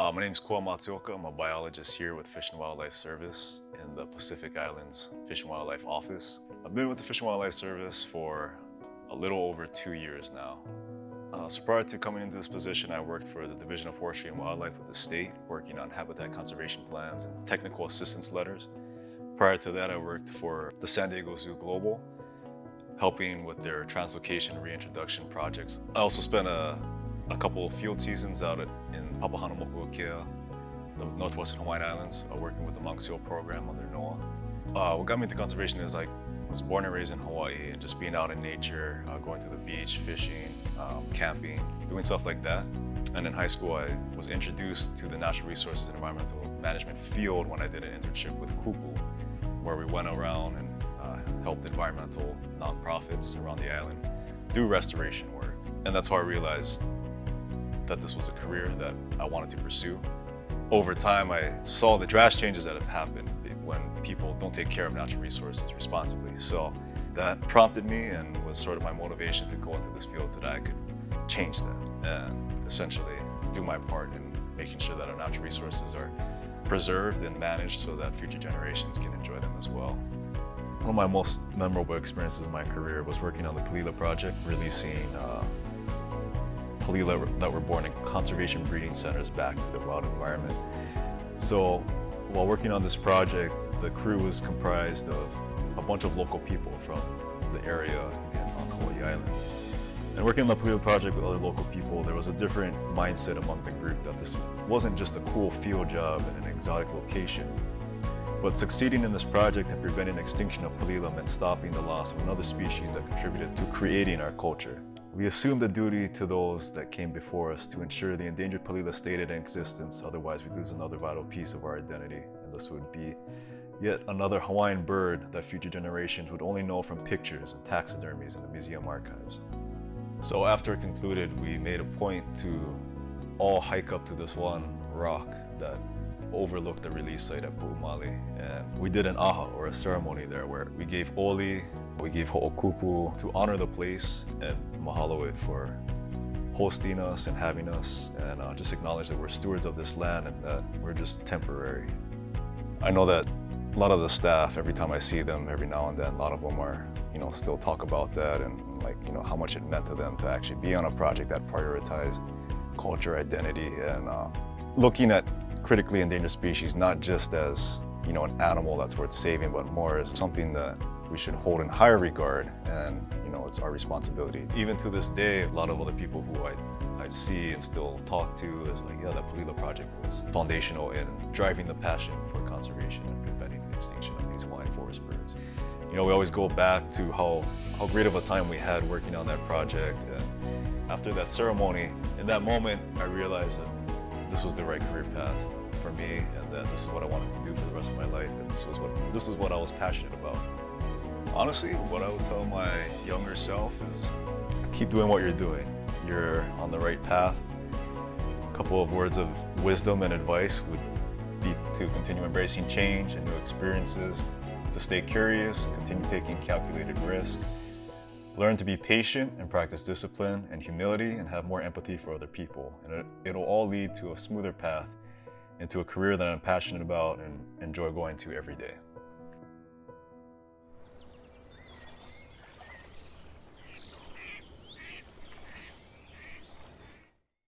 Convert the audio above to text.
My name is Koa Matsuoka. I'm a biologist here with Fish and Wildlife Service in the Pacific Islands Fish and Wildlife Office. I've been with the Fish and Wildlife Service for a little over 2 years now. So prior to coming into this position, I worked for the Division of Forestry and Wildlife with the state, working on habitat conservation plans and technical assistance letters. Prior to that, I worked for the San Diego Zoo Global, helping with their translocation reintroduction projects. I also spent a couple of field seasons out in Honolulu, the northwestern Hawaiian Islands, working with the monk seal program under NOAA. What got me into conservation is I was born and raised in Hawaii, and just being out in nature, going to the beach, fishing, camping, doing stuff like that. And in high school, I was introduced to the natural resources and environmental management field when I did an internship with Kupu, where we went around and helped environmental nonprofits around the island do restoration work. And that's how I realized that this was a career that I wanted to pursue. Over time, I saw the drastic changes that have happened when people don't take care of natural resources responsibly. So that prompted me and was sort of my motivation to go into this field so that I could change that and essentially do my part in making sure that our natural resources are preserved and managed so that future generations can enjoy them as well. One of my most memorable experiences in my career was working on the Palila project, releasing Palila that were born in conservation breeding centers back to the wild environment. So while working on this project, the crew was comprised of a bunch of local people from the area on Hawaii Island. And working on the Palila project with other local people, there was a different mindset among the group that this wasn't just a cool field job in an exotic location, but succeeding in this project and preventing extinction of Palila meant stopping the loss of another species that contributed to creating our culture. We assumed the duty to those that came before us to ensure the endangered Palila stayed in existence, otherwise we'd lose another vital piece of our identity, and this would be yet another Hawaiian bird that future generations would only know from pictures and taxidermies in the museum archives. So after it concluded, we made a point to all hike up to this one rock that overlooked the release site at Pu'umali, and we did an aha, or a ceremony there, where we gave oli, we gave ho'okupu to honor the place and mahalo it for hosting us and having us, and just acknowledge that we're stewards of this land and that we're just temporary. I know that a lot of the staff, every time I see them, every now and then, a lot of them are, still talk about that and how much it meant to them to actually be on a project that prioritized culture, identity, and looking at critically endangered species not just as an animal that's worth saving, but more as something that we should hold in higher regard, and it's our responsibility. Even to this day, a lot of other people who I see and still talk to is like, yeah, that Palila project was foundational in driving the passion for conservation and preventing the extinction of these Hawaiian forest birds. We always go back to how great of a time we had working on that project, and after that ceremony, in that moment, I realized that this was the right career path for me, and that this is what I wanted to do for the rest of my life, and this is what I was passionate about. Honestly, what I would tell my younger self is keep doing what you're doing. You're on the right path. A couple of words of wisdom and advice would be to continue embracing change and new experiences, to stay curious, continue taking calculated risks, learn to be patient and practice discipline and humility, and have more empathy for other people. And it'll all lead to a smoother path into a career that I'm passionate about and enjoy going to every day.